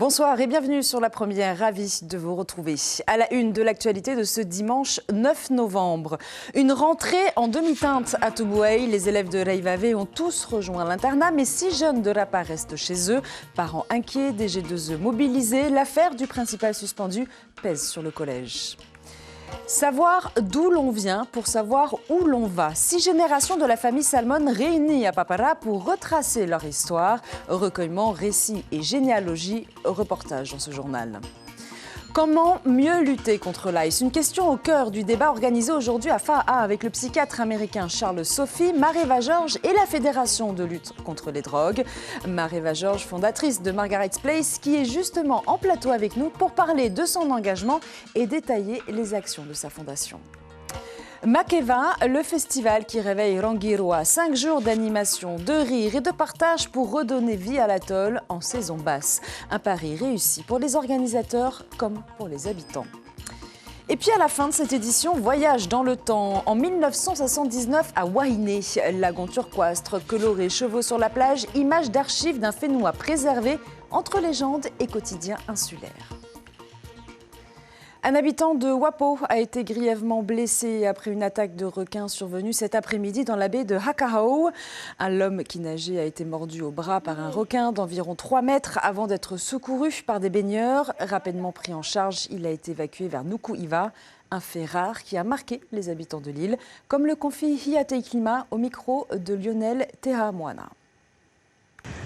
Bonsoir et bienvenue sur La Première, ravi de vous retrouver. À la une de l'actualité de ce dimanche 9 novembre. Une rentrée en demi-teinte à Tubouaï. Les élèves de Reivavé ont tous rejoint l'internat, mais 6 jeunes de Rapa restent chez eux. Parents inquiets, DG2E mobilisés, l'affaire du principal suspendu pèse sur le collège. Savoir d'où l'on vient pour savoir où l'on va. 6 générations de la famille Salmon réunies à Papara pour retracer leur histoire. Recueillement, récits et généalogie, reportage dans ce journal. Comment mieux lutter contre l'ICE? Une question au cœur du débat organisé aujourd'hui à FAA avec le psychiatre américain Charles Sophie, Mareva Georges et la Fédération de lutte contre les drogues. Mareva Georges, fondatrice de Margaret's Place, qui est justement en plateau avec nous pour parler de son engagement et détailler les actions de sa fondation. Makeva, le festival qui réveille Rangiroa, 5 jours d'animation, de rire et de partage pour redonner vie à l'atoll en saison basse. Un pari réussi pour les organisateurs comme pour les habitants. Et puis à la fin de cette édition, voyage dans le temps. En 1979 à Wainé, lagon turquoise, coloré, chevaux sur la plage, image d'archives d'un Fénois préservé entre légende et quotidien insulaire. Un habitant de Wapo a été grièvement blessé après une attaque de requin survenue cet après-midi dans la baie de Hakahao. L'homme qui nageait a été mordu au bras par un requin d'environ 3 mètres avant d'être secouru par des baigneurs. Rapidement pris en charge, il a été évacué vers Nuku'iva, un fait rare qui a marqué les habitants de l'île, comme le confie Hiate Klima au micro de Lionel Tehamoana.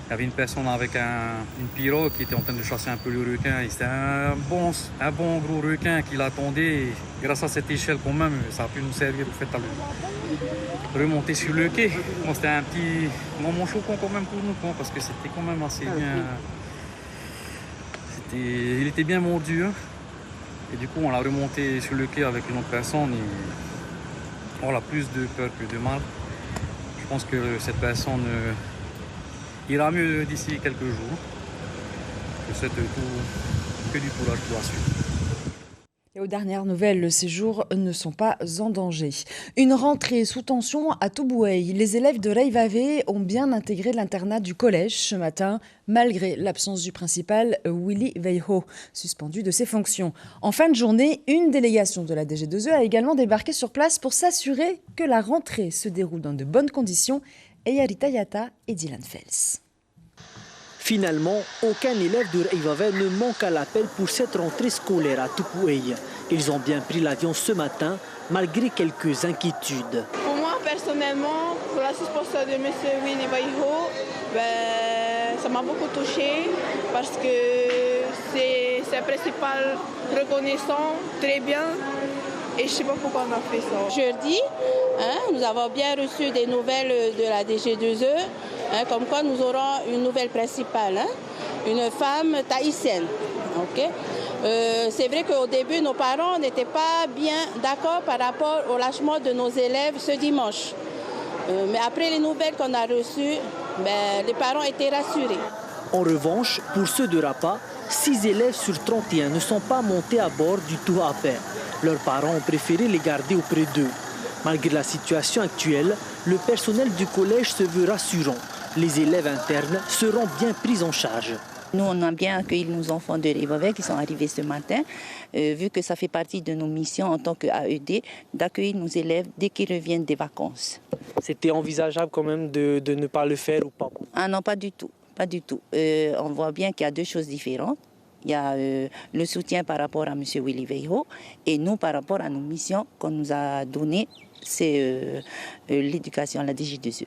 Il y avait une personne avec une pirogue qui était en train de chasser un peu le requin. C'était un bon gros requin qui l'attendait. Et grâce à cette échelle quand même, ça a pu nous servir au fait à remonter sur le quai. Bon, c'était un petit moment choquant quand même pour nous, parce que c'était quand même assez bien. Il était bien mordu. Et du coup, on l'a remonté sur le quai avec une autre personne. Et on a plus de peur que de mal. Je pense que cette personne ira mieux d'ici quelques jours. Je souhaite que du courage pour la suite. Et aux dernières nouvelles, le séjour ne sont pas en danger. Une rentrée sous tension à Tubouaï. Les élèves de Reivavé ont bien intégré l'internat du collège ce matin, malgré l'absence du principal Willy Veiho, suspendu de ses fonctions. En fin de journée, une délégation de la DG2E a également débarqué sur place pour s'assurer que la rentrée se déroule dans de bonnes conditions. Eyarita Yata et Dylan Fels. Finalement, aucun élève de Reivavé ne manque à l'appel pour cette rentrée scolaire à Tubouaï. Ils ont bien pris l'avion ce matin, malgré quelques inquiétudes. Pour moi, personnellement, pour la suspension de M. Willy Veiho, ça m'a beaucoup touchée parce que c'est un principal reconnaissant, très bien. Et je ne sais pas pourquoi on a fait ça. Jeudi, nous avons bien reçu des nouvelles de la DG2E, comme quoi nous aurons une nouvelle principale, une femme tahitienne. Okay. C'est vrai qu'au début, nos parents n'étaient pas bien d'accord par rapport au lâchement de nos élèves ce dimanche. Mais après les nouvelles qu'on a reçues, les parents étaient rassurés. En revanche, pour ceux de Rapa, 6 élèves sur 31 ne sont pas montés à bord du tour à pair. Leurs parents ont préféré les garder auprès d'eux. Malgré la situation actuelle, le personnel du collège se veut rassurant. Les élèves internes seront bien pris en charge. Nous, on a bien accueilli nos enfants de Reivavé qui sont arrivés ce matin, vu que ça fait partie de nos missions en tant qu'AED, d'accueillir nos élèves dès qu'ils reviennent des vacances. C'était envisageable quand même de ne pas le faire ou pas? Ah non, pas du tout. Pas du tout. On voit bien qu'il y a 2 choses différentes. Il y a le soutien par rapport à M. Willy Veiho et nous par rapport à nos missions qu'on nous a données, c'est l'éducation à la DG2E.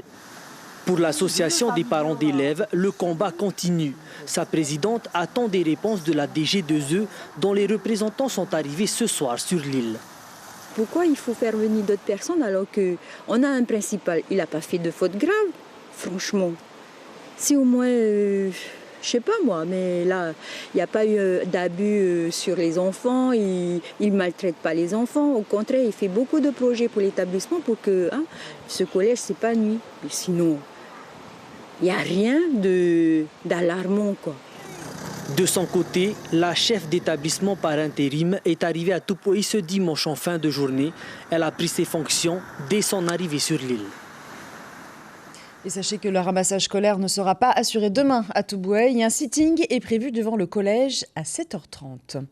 Pour l'association des parents d'élèves, le combat continue. Sa présidente attend des réponses de la DG2E dont les représentants sont arrivés ce soir sur l'île. Pourquoi il faut faire venir d'autres personnes alors qu'on a un principal? Il n'a pas fait de faute grave, franchement. Si au moins... je sais pas moi, mais là, il n'y a pas eu d'abus sur les enfants, il ne maltraite pas les enfants. Au contraire, il fait beaucoup de projets pour l'établissement pour que ce collège s'épanouisse. Sinon, il n'y a rien d'alarmant, quoi. De son côté, la chef d'établissement par intérim est arrivée à Tubouaï ce dimanche en fin de journée. Elle a pris ses fonctions dès son arrivée sur l'île. Et sachez que le ramassage scolaire ne sera pas assuré demain à Tubouey. Un sitting est prévu devant le collège à 7h30.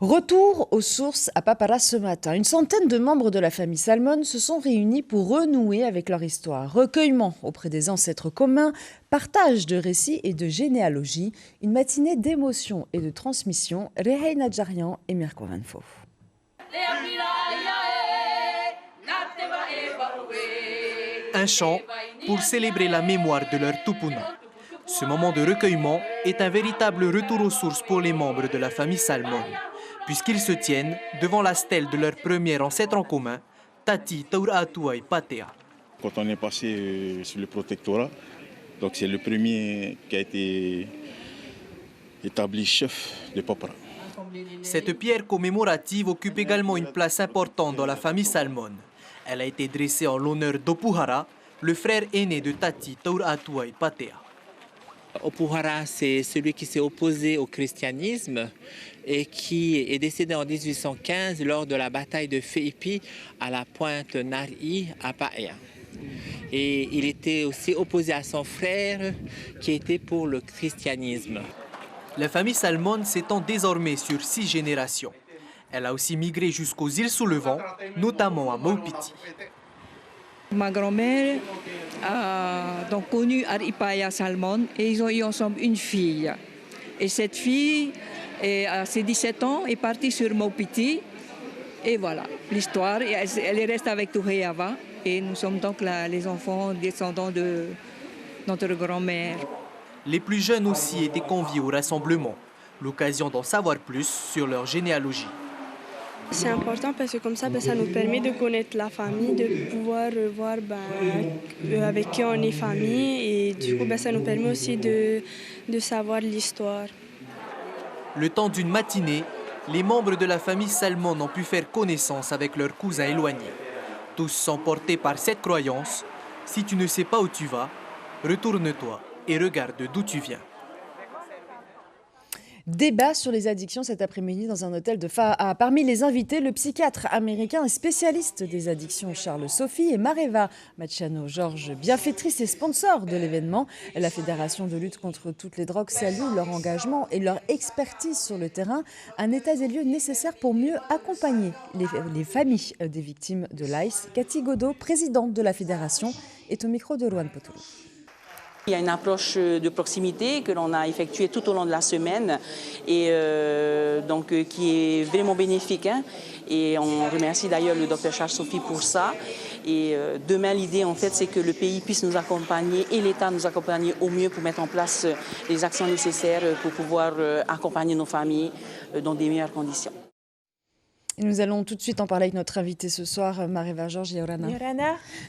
Retour aux sources à Papara ce matin. Une centaine de membres de la famille Salmon se sont réunis pour renouer avec leur histoire. Recueillement auprès des ancêtres communs, partage de récits et de généalogie. Une matinée d'émotion et de transmission. Reheina Djarian et Mirko Vanfo. Un chant pour célébrer la mémoire de leur tupuna. Ce moment de recueillement est un véritable retour aux sources pour les membres de la famille Salmon, puisqu'ils se tiennent devant la stèle de leur premier ancêtre en commun, Tati Tauratuai Patea. Quand on est passé sur le protectorat, donc c'est le premier qui a été établi chef de Papara. Cette pierre commémorative occupe également une place importante dans la famille Salmon. Elle a été dressée en l'honneur d'Opuhara, le frère aîné de Tati Tauratuai Patea. Opuhara, c'est celui qui s'est opposé au christianisme et qui est décédé en 1815 lors de la bataille de Feipi à la pointe Nari à Paea. Et il était aussi opposé à son frère qui était pour le christianisme. La famille Salmon s'étend désormais sur 6 générations. Elle a aussi migré jusqu'aux îles sous le vent, notamment à Maupiti. Ma grand-mère a donc connu Aripaya Salmon et ils ont eu ensemble une fille. Et cette fille, à ses 17 ans, est partie sur Maupiti. Et voilà, l'histoire, elle reste avec Tuheyava. Et nous sommes donc là, les enfants descendants de notre grand-mère. Les plus jeunes aussi étaient conviés au rassemblement, l'occasion d'en savoir plus sur leur généalogie. C'est important parce que comme ça, ça nous permet de connaître la famille, de pouvoir voir avec qui on est famille et du coup, ça nous permet aussi de savoir l'histoire. Le temps d'une matinée, les membres de la famille Salmon ont pu faire connaissance avec leurs cousins éloignés. Tous sont portés par cette croyance, si tu ne sais pas où tu vas, retourne-toi et regarde d'où tu viens. Débat sur les addictions cet après-midi dans un hôtel de Fa'a. Parmi les invités, le psychiatre américain et spécialiste des addictions Charles Sophie et Mareva Machano Georges, bienfaitrice et sponsor de l'événement. La Fédération de lutte contre toutes les drogues salue leur engagement et leur expertise sur le terrain. Un état des lieux nécessaire pour mieux accompagner les familles des victimes de l'ICE. Cathy Godot, présidente de la Fédération, est au micro de Rohan Potoulou. Il y a une approche de proximité que l'on a effectuée tout au long de la semaine et qui est vraiment bénéfique. Et on remercie d'ailleurs le Dr Charles Sophie pour ça. Et demain, l'idée, en fait, c'est que le pays puisse nous accompagner et l'État nous accompagner au mieux pour mettre en place les actions nécessaires pour pouvoir accompagner nos familles dans des meilleures conditions. Et nous allons tout de suite en parler avec notre invitée ce soir, Mareva Georges Yorana.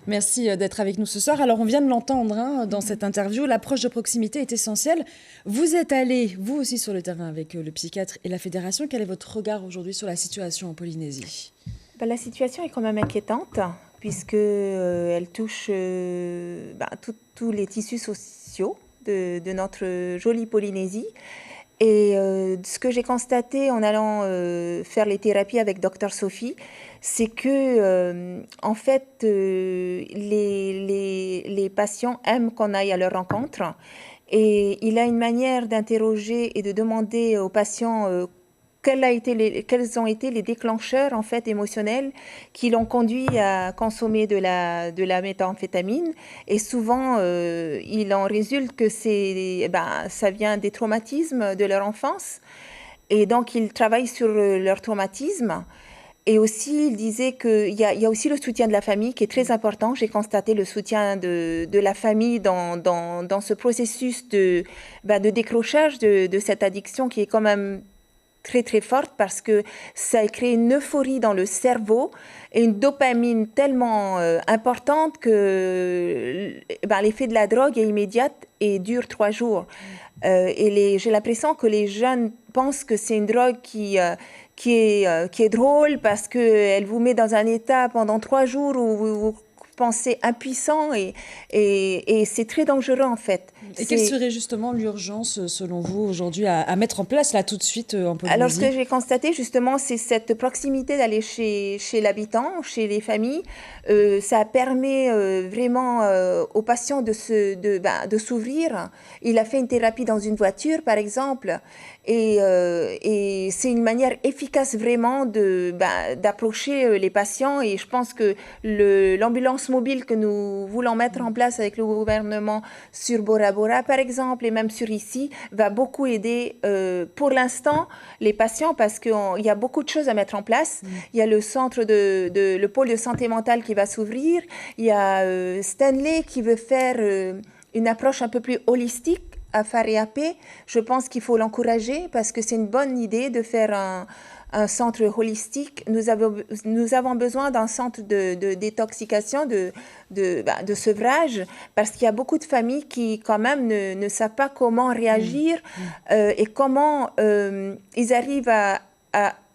Merci d'être avec nous ce soir. Alors, on vient de l'entendre dans cette interview, l'approche de proximité est essentielle. Vous êtes allé, vous aussi, sur le terrain avec le psychiatre et la Fédération. Quel est votre regard aujourd'hui sur la situation en Polynésie ? La situation est quand même inquiétante, puisqu'elle touche tous les tissus sociaux de notre jolie Polynésie. Et ce que j'ai constaté en allant faire les thérapies avec Dr Sophie, c'est que en fait les patients aiment qu'on aille à leur rencontre. Et il a une manière d'interroger et de demander aux patients quels ont été les déclencheurs en fait émotionnels qui l'ont conduit à consommer de la méthamphétamine. Et souvent, il en résulte que ça vient des traumatismes de leur enfance. Et donc, ils travaillent sur leur traumatisme. Et aussi, il disait qu'il y a aussi le soutien de la famille qui est très important. J'ai constaté le soutien de la famille dans ce processus de décrochage de cette addiction qui est quand même très très forte parce que ça a créé une euphorie dans le cerveau et une dopamine tellement importante que l'effet de la drogue est immédiat et dure 3 jours. J'ai l'impression que les jeunes pensent que c'est une drogue qui est drôle parce qu'elle vous met dans un état pendant 3 jours où vous penser impuissants et c'est très dangereux en fait. Et quelle serait justement l'urgence, selon vous, aujourd'hui, à mettre en place là tout de suite en Polynésie? Alors, ce que j'ai constaté justement, c'est cette proximité d'aller chez l'habitant, chez les familles. Ça permet vraiment aux patients de s'ouvrir. Il a fait une thérapie dans une voiture, par exemple, et c'est une manière efficace vraiment d'approcher les patients. Et je pense que l'ambulance mobile que nous voulons mettre en place avec le gouvernement sur Bora Bora, par exemple, et même sur ici, va beaucoup aider pour l'instant les patients parce qu'il y a beaucoup de choses à mettre en place. Il y a le centre le pôle de santé mentale qui va s'ouvrir. Il y a Stanley qui veut faire une approche un peu plus holistique à Fariapé. Je pense qu'il faut l'encourager parce que c'est une bonne idée de faire un centre holistique. Nous avons besoin d'un centre de détoxication, de sevrage, parce qu'il y a beaucoup de familles qui, quand même, ne savent pas comment réagir et comment ils arrivent à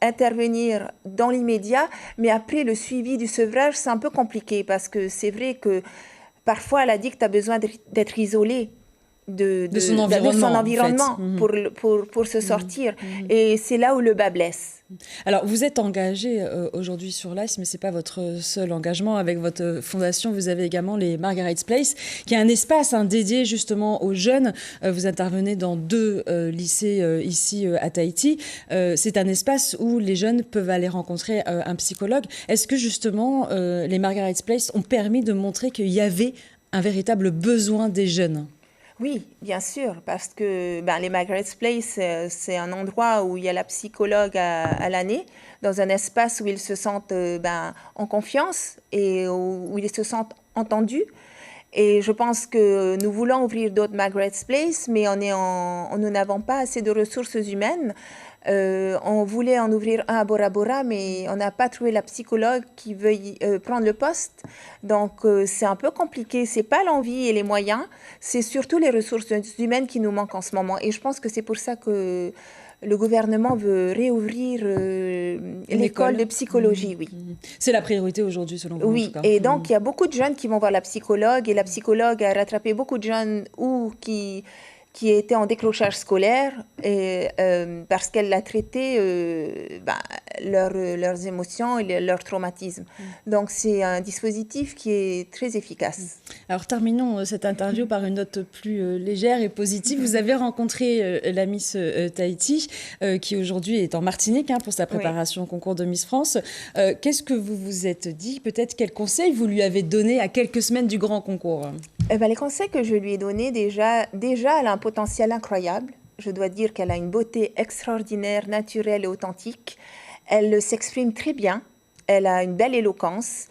intervenir dans l'immédiat. Mais après, le suivi du sevrage, c'est un peu compliqué parce que c'est vrai que parfois, l'addict a besoin d'être isolé de son environnement en fait. pour se sortir. Et c'est là où le bas blesse. Alors, vous êtes engagé aujourd'hui sur l'ICE, mais ce n'est pas votre seul engagement. Avec votre fondation, vous avez également les Margaret's Place, qui est un espace dédié justement aux jeunes. Vous intervenez dans 2 lycées ici à Tahiti. C'est un espace où les jeunes peuvent aller rencontrer un psychologue. Est-ce que justement les Margaret's Place ont permis de montrer qu'il y avait un véritable besoin des jeunes ? Oui, bien sûr, parce que les Margaret's Place, c'est un endroit où il y a la psychologue à l'année, dans un espace où ils se sentent en confiance et où ils se sentent entendus. Et je pense que nous voulons ouvrir d'autres Margaret's Place, mais nous n'avons pas assez de ressources humaines. On voulait en ouvrir un à Bora Bora, mais on n'a pas trouvé la psychologue qui veuille prendre le poste. Donc, c'est un peu compliqué. Ce n'est pas l'envie et les moyens, c'est surtout les ressources humaines qui nous manquent en ce moment. Et je pense que c'est pour ça que le gouvernement veut réouvrir l'école de psychologie, oui. C'est la priorité aujourd'hui, selon vous, oui, en tout cas. Et donc, il y a beaucoup de jeunes qui vont voir la psychologue, et la psychologue a rattrapé beaucoup de jeunes qui étaient en décrochage scolaire et, parce qu'elle a traité leurs émotions et leurs traumatismes. Donc, c'est un dispositif qui est très efficace. Alors, terminons cette interview par une note plus légère et positive. Vous avez rencontré la Miss Tahiti, qui aujourd'hui est en Martinique pour sa préparation au concours de Miss France. Qu'est-ce que vous vous êtes dit? Peut-être quels conseils vous lui avez donnés à quelques semaines du grand concours? Les conseils que je lui ai donnés, déjà, elle a un potentiel incroyable. Je dois dire qu'elle a une beauté extraordinaire, naturelle et authentique. Elle s'exprime très bien. Elle a une belle éloquence.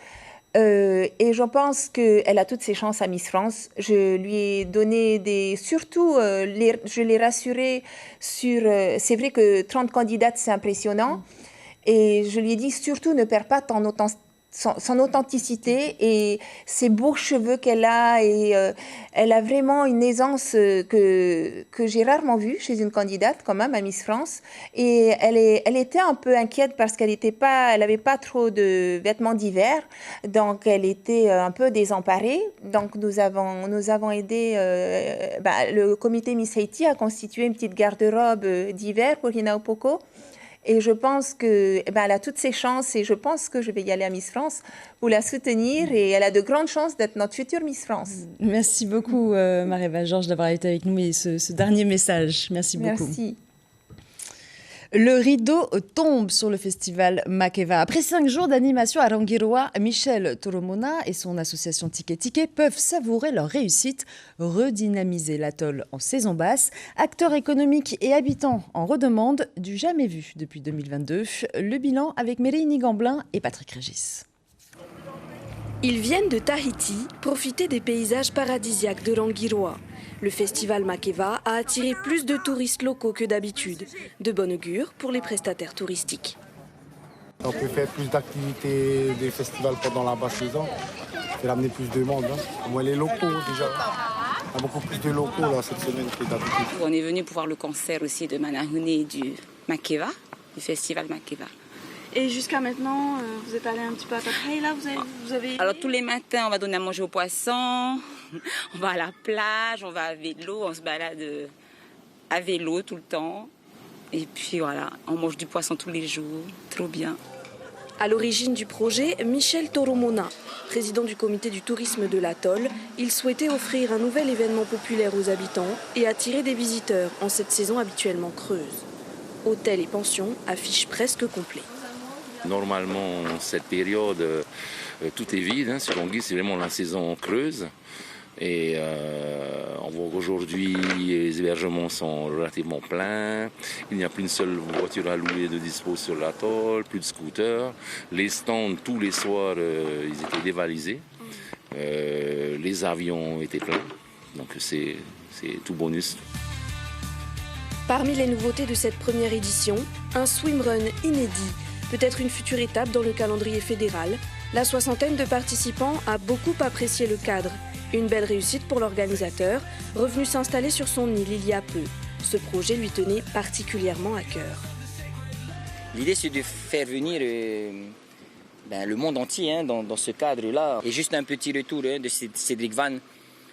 Et je pense qu'elle a toutes ses chances à Miss France. Je lui ai donné je l'ai rassurée sur... c'est vrai que 30 candidates, c'est impressionnant. Et je lui ai dit, surtout, ne perds pas son authenticité et ses beaux cheveux qu'elle a. Et elle a vraiment une aisance que j'ai rarement vue chez une candidate quand même à Miss France. Et elle était un peu inquiète parce qu'elle n'avait pas trop de vêtements d'hiver. Donc elle était un peu désemparée. Donc nous avons aidé, le comité Miss Haiti a constitué une petite garde-robe d'hiver pour Hinao Poko. Et je pense qu'elle a toutes ses chances et je pense que je vais y aller à Miss France pour la soutenir et elle a de grandes chances d'être notre future Miss France. Merci beaucoup Marie-Eva Georges d'avoir été avec nous et ce dernier message. Merci beaucoup. Merci. Le rideau tombe sur le festival Makeva. Après 5 jours d'animation à Rangiroa, Michel Toromona et son association Ticket Ticket peuvent savourer leur réussite, redynamiser l'atoll en saison basse. Acteurs économiques et habitants en redemandent du jamais vu depuis 2022. Le bilan avec Mérini Gamblin et Patrick Régis. Ils viennent de Tahiti profiter des paysages paradisiaques de Rangiroa. Le festival Makeva a attiré plus de touristes locaux que d'habitude. De bon augure pour les prestataires touristiques. On peut faire plus d'activités des festivals pendant la basse saison. C'est ramener plus de monde. Au moins les locaux déjà. Il y a beaucoup plus de locaux là, cette semaine que d'habitude. On est venu pour voir le concert aussi de Manahune du Makeva, du festival Makeva. Et jusqu'à maintenant, vous êtes allé un petit peu à Tatraï, là, vous avez... Alors tous les matins, on va donner à manger aux poissons, on va à la plage, on va à vélo, on se balade à vélo tout le temps. Et puis voilà, on mange du poisson tous les jours, trop bien. À l'origine du projet, Michel Toromona, président du comité du tourisme de l'atoll, il souhaitait offrir un nouvel événement populaire aux habitants et attirer des visiteurs en cette saison habituellement creuse. Hôtels et pensions affichent presque complet. Normalement, cette période, tout est vide. Sur Longhi, c'est vraiment la saison creuse. Et on voit qu'aujourd'hui, les hébergements sont relativement pleins. Il n'y a plus une seule voiture à louer de dispo sur l'atoll, plus de scooters. Les stands, tous les soirs, ils étaient dévalisés. Les avions étaient pleins. Donc c'est tout bonus. Parmi les nouveautés de cette première édition, un swimrun inédit, peut-être une future étape dans le calendrier fédéral. La soixantaine de participants a beaucoup apprécié le cadre. Une belle réussite pour l'organisateur, revenu s'installer sur son île il y a peu. Ce projet lui tenait particulièrement à cœur. L'idée, c'est de faire venir le monde entier dans ce cadre-là. Et juste un petit retour de Cédric Van.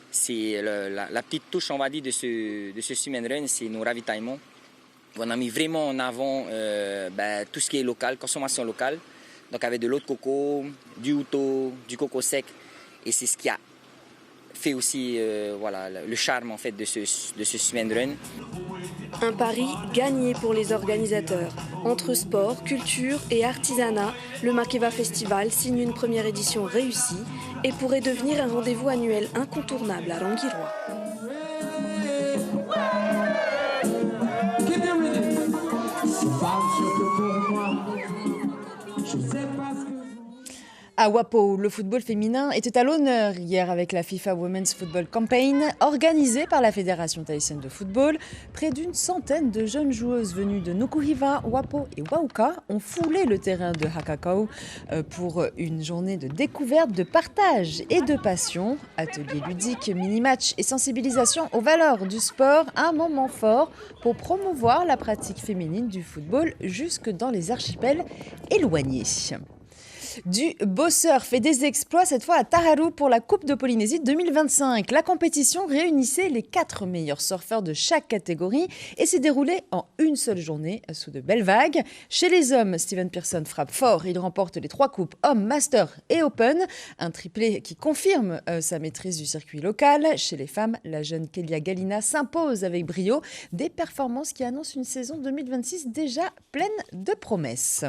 C'est la petite touche, on va dire, de ce swim and run, c'est nos ravitaillements. On a mis vraiment en avant tout ce qui est local, consommation locale. Donc avec de l'eau de coco, du houto, du coco sec. Et c'est ce qui a fait aussi le charme en fait, de ce swim and run. Un pari gagné pour les organisateurs. Entre sport, culture et artisanat, le Makeva Festival signe une première édition réussie et pourrait devenir un rendez-vous annuel incontournable à Rangiroa. À Wapo, le football féminin était à l'honneur hier avec la FIFA Women's Football Campaign organisée par la Fédération tahitienne de football. Près d'une centaine de jeunes joueuses venues de Nukuhiva, Wapo et Wauka ont foulé le terrain de Hakakau pour une journée de découverte, de partage et de passion. Ateliers ludiques, mini-matchs et sensibilisation aux valeurs du sport, un moment fort pour promouvoir la pratique féminine du football jusque dans les archipels éloignés. Du beau surf et des exploits cette fois à Tararu pour la Coupe de Polynésie 2025. La compétition réunissait les 4 meilleurs surfeurs de chaque catégorie et s'est déroulée en une seule journée sous de belles vagues. Chez les hommes, Steven Pearson frappe fort. Il remporte les 3 coupes Homme, Master et Open. Un triplé qui confirme sa maîtrise du circuit local. Chez les femmes, la jeune Kelia Galina s'impose avec brio. Des performances qui annoncent une saison 2026 déjà pleine de promesses.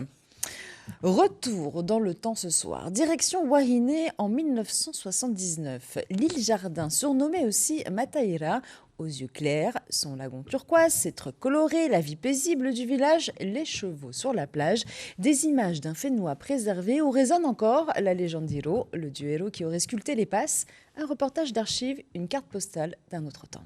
Retour dans le temps ce soir. Direction Wahine en 1979. L'île Jardin, surnommée aussi Mataira, aux yeux clairs, son lagon turquoise, ses trucks colorés, la vie paisible du village, les chevaux sur la plage, des images d'un Fénois préservé où résonne encore la légende d'Hiro, le dieu héros qui aurait sculpté les passes. Un reportage d'archives, une carte postale d'un autre temps.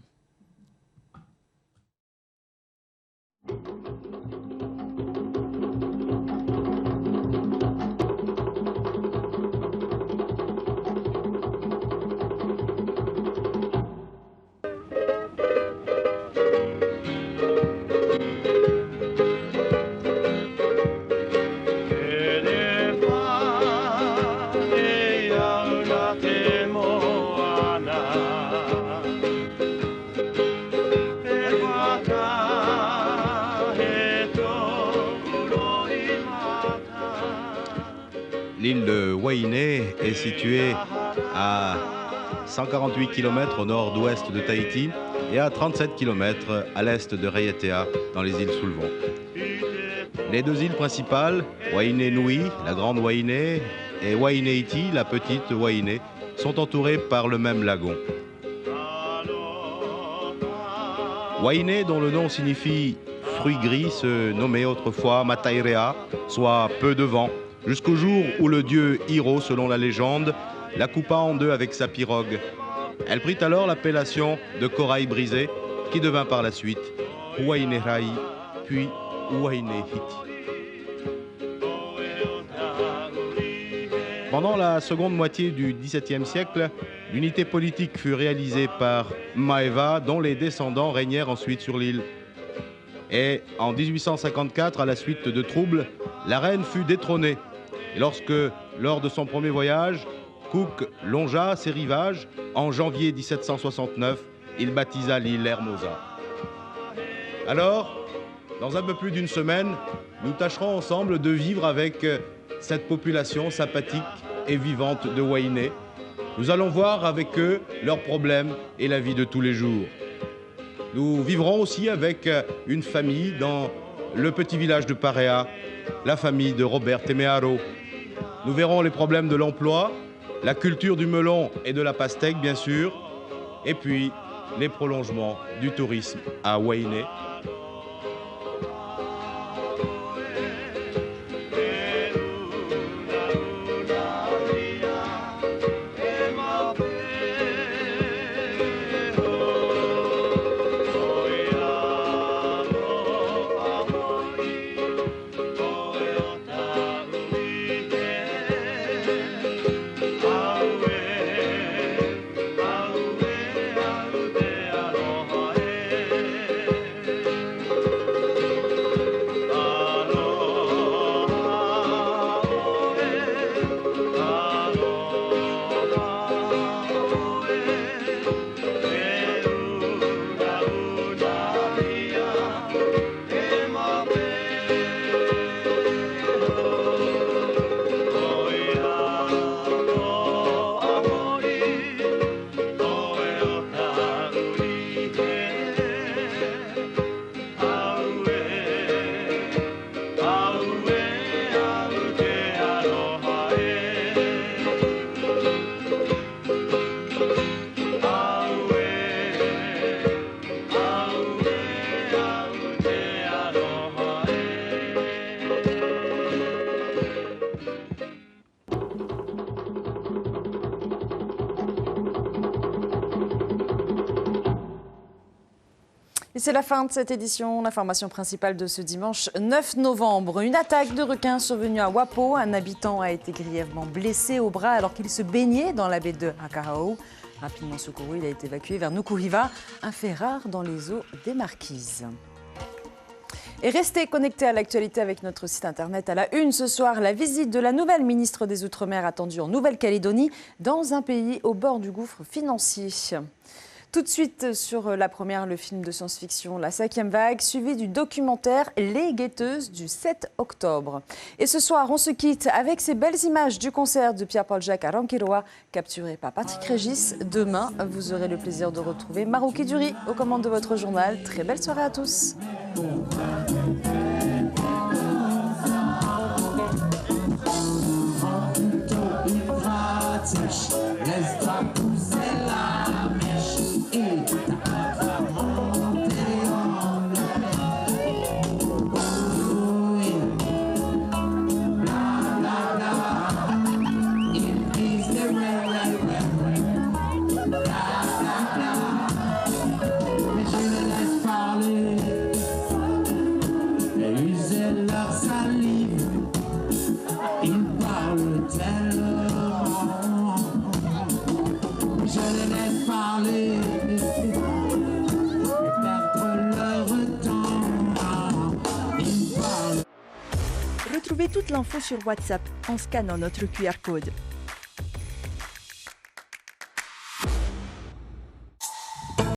L'île de Wahine est située à 148 km au nord-ouest de Tahiti et à 37 km à l'est de Raiatea, dans les îles sous le vent. Les 2 îles principales, Wahine Nui, la grande Wahine, et Wahine Iti, la petite Wahine, sont entourées par le même lagon. Wahine, dont le nom signifie fruit gris, se nommait autrefois Matairea, soit peu de vent, jusqu'au jour où le dieu Hiro, selon la légende, la coupa en 2 avec sa pirogue. Elle prit alors l'appellation de corail brisé, qui devint par la suite Wahine Rai, puis Wahine Hiti. Pendant la seconde moitié du XVIIe siècle, l'unité politique fut réalisée par Maeva, dont les descendants régnèrent ensuite sur l'île. Et en 1854, à la suite de troubles, la reine fut détrônée. Et lorsque, lors de son premier voyage, Cook longea ses rivages, en janvier 1769, il baptisa l'île Hermosa. Alors, dans un peu plus d'une semaine, nous tâcherons ensemble de vivre avec cette population sympathique et vivante de Wainé. Nous allons voir avec eux leurs problèmes et la vie de tous les jours. Nous vivrons aussi avec une famille dans le petit village de Parea, la famille de Robert Temearo. Nous verrons les problèmes de l'emploi, la culture du melon et de la pastèque, bien sûr, et puis les prolongements du tourisme à Wainé. Et c'est la fin de cette édition. L'information principale de ce dimanche 9 novembre. Une attaque de requins survenue à Wapo. Un habitant a été grièvement blessé au bras alors qu'il se baignait dans la baie de Hakahao. Rapidement secouru, il a été évacué vers Nukuhiva, un fait rare dans les eaux des Marquises. Et restez connectés à l'actualité avec notre site internet. À la une ce soir, la visite de la nouvelle ministre des Outre-mer attendue en Nouvelle-Calédonie dans un pays au bord du gouffre financier. Tout de suite sur la première, le film de science-fiction La 5e vague, suivi du documentaire Les Guetteuses du 7 octobre. Et ce soir, on se quitte avec ces belles images du concert de Pierre-Paul Jacques à Rangiroa, capturé par Patrick Régis. Demain, vous aurez le plaisir de retrouver Marouki Duri aux commandes de votre journal. Très belle soirée à tous. Retrouvez toute l'info sur WhatsApp en scannant notre QR code.